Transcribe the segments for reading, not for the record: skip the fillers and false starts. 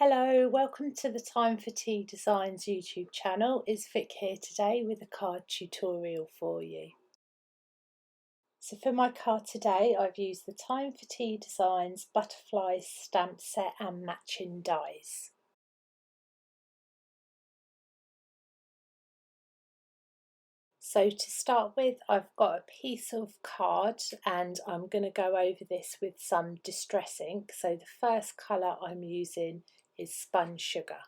Hello, welcome to the Time for Tea Designs YouTube channel. It's Vic here today with a card tutorial for you. So for my card today, I've used the Time for Tea Designs butterfly stamp set and matching dies. So to start with, I've got a piece of card and I'm going to go over this with some distress ink. So the first colour I'm using is Spun Sugar.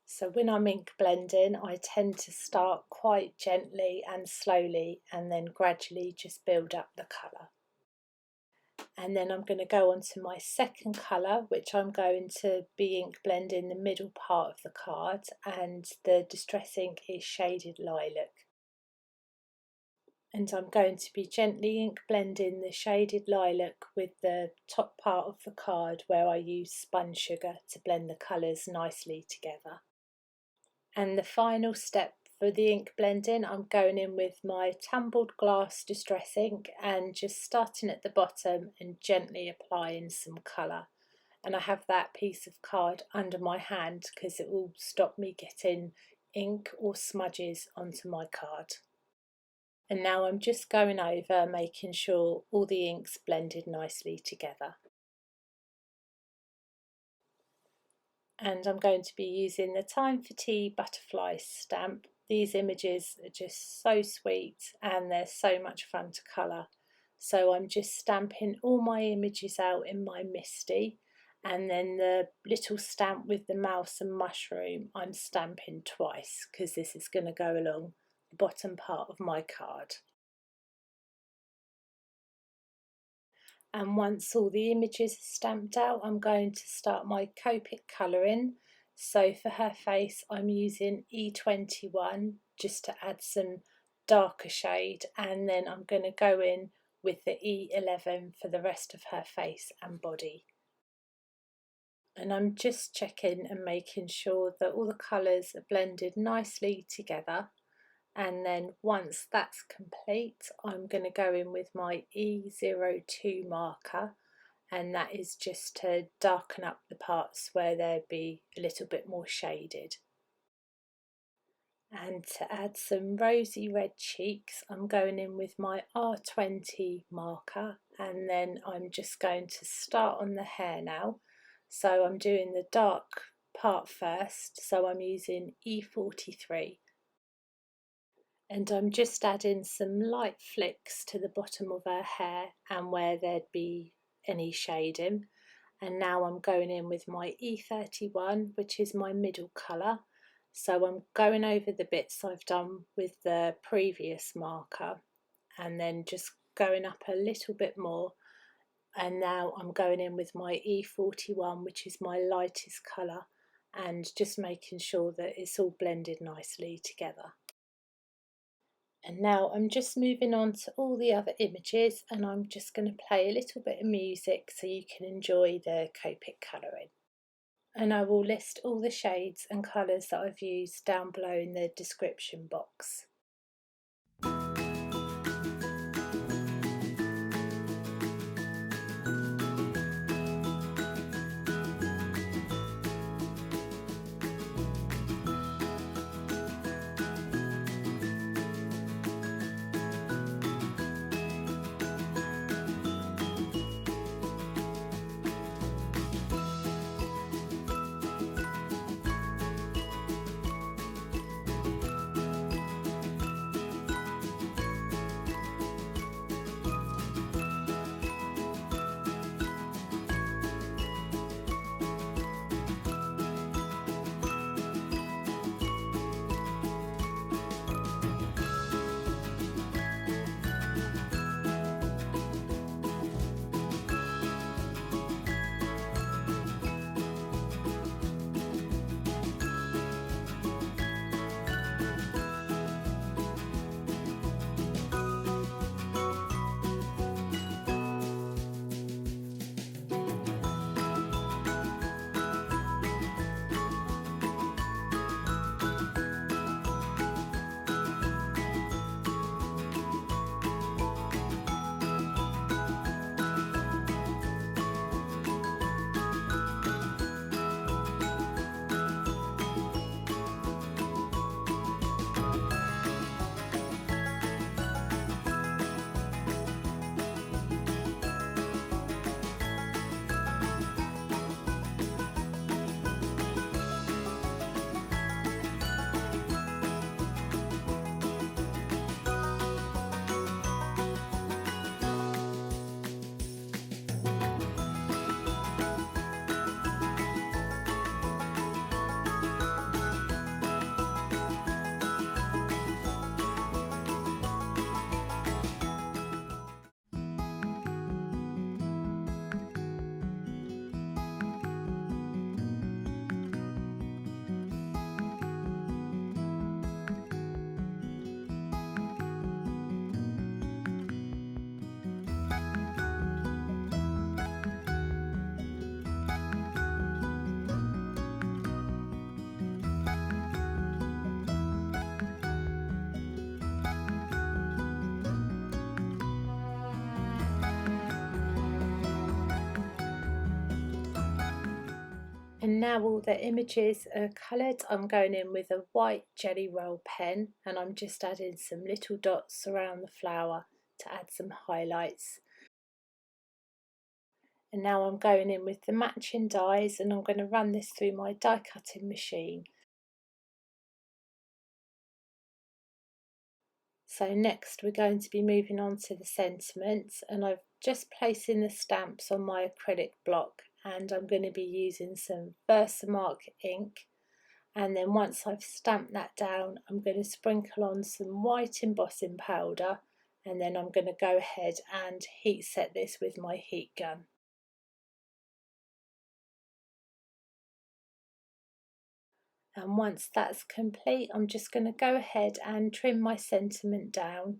So when I'm ink blending, I tend to start quite gently and slowly and then gradually just build up the colour. And then I'm going to go on to my second colour, which I'm going to be ink blending the middle part of the card, and the distress ink is shaded Lilac. And I'm going to be gently ink blending the shaded Lilac with the top part of the card where I use Spun Sugar to blend the colours nicely together. And the final step for the ink blending, I'm going in with my Tumbled Glass distress ink and just starting at the bottom and gently applying some colour. And I have that piece of card under my hand because it will stop me getting ink or smudges onto my card. And now I'm just going over making sure all the ink's blended nicely together. And I'm going to be using the Time for Tea butterfly stamp. These images are just so sweet and they're so much fun to colour. So I'm just stamping all my images out in my Misty, and then the little stamp with the mouse and mushroom I'm stamping twice because this is going to go along the bottom part of my card. And once all the images are stamped out, I'm going to start my Copic colouring. So for her face, I'm using E21 just to add some darker shade, and then I'm going to go in with the E11 for the rest of her face and body. And I'm just checking and making sure that all the colours are blended nicely together. And then once that's complete, I'm going to go in with my E02 marker, and that is just to darken up the parts where they'd be a little bit more shaded. And to add some rosy red cheeks, I'm going in with my R20 marker, and then I'm just going to start on the hair now. So I'm doing the dark part first, so I'm using E43. And I'm just adding some light flicks to the bottom of her hair and where there'd be any shading. And now I'm going in with my E31, which is my middle colour. So I'm going over the bits I've done with the previous marker and then just going up a little bit more. And now I'm going in with my E41, which is my lightest colour, and just making sure that it's all blended nicely together. And now I'm just moving on to all the other images, and I'm just going to play a little bit of music so you can enjoy the Copic colouring. And I will list all the shades and colours that I've used down below in the description box. And now all the images are coloured, I'm going in with a white jelly roll pen and I'm just adding some little dots around the flower to add some highlights. And now I'm going in with the matching dies and I'm going to run this through my die cutting machine. So next we're going to be moving on to the sentiments, and I've just placing the stamps on my acrylic block and I'm going to be using some Versamark ink, and then once I've stamped that down I'm going to sprinkle on some white embossing powder and then I'm going to go ahead and heat set this with my heat gun. And once that's complete I'm just going to go ahead and trim my sentiment down.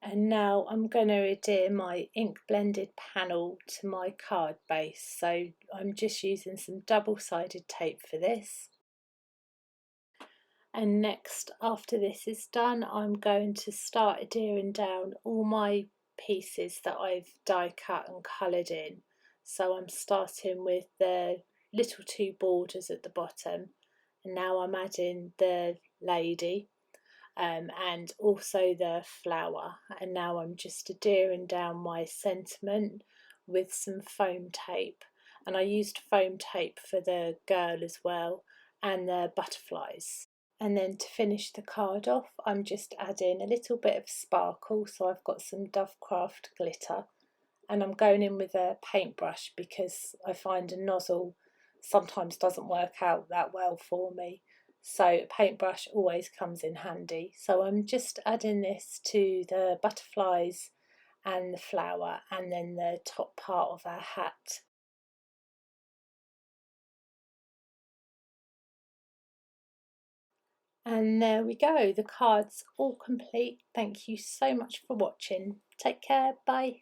And now I'm going to adhere my ink blended panel to my card base, so I'm just using some double-sided tape for this. And next, after this is done, I'm going to start adhering down all my pieces that I've die cut and coloured in. So I'm starting with the little two borders at the bottom, and now I'm adding the lady and also the flower, and now I'm just adhering down my sentiment with some foam tape, and I used foam tape for the girl as well and the butterflies. And then to finish the card off I'm just adding a little bit of sparkle, so I've got some Dovecraft glitter and I'm going in with a paintbrush because I find a nozzle sometimes doesn't work out that well for me, so a paintbrush always comes in handy. So I'm just adding this to the butterflies and the flower and then the top part of our hat. And there we go, the card's all complete. Thank you so much for watching. Take care, bye.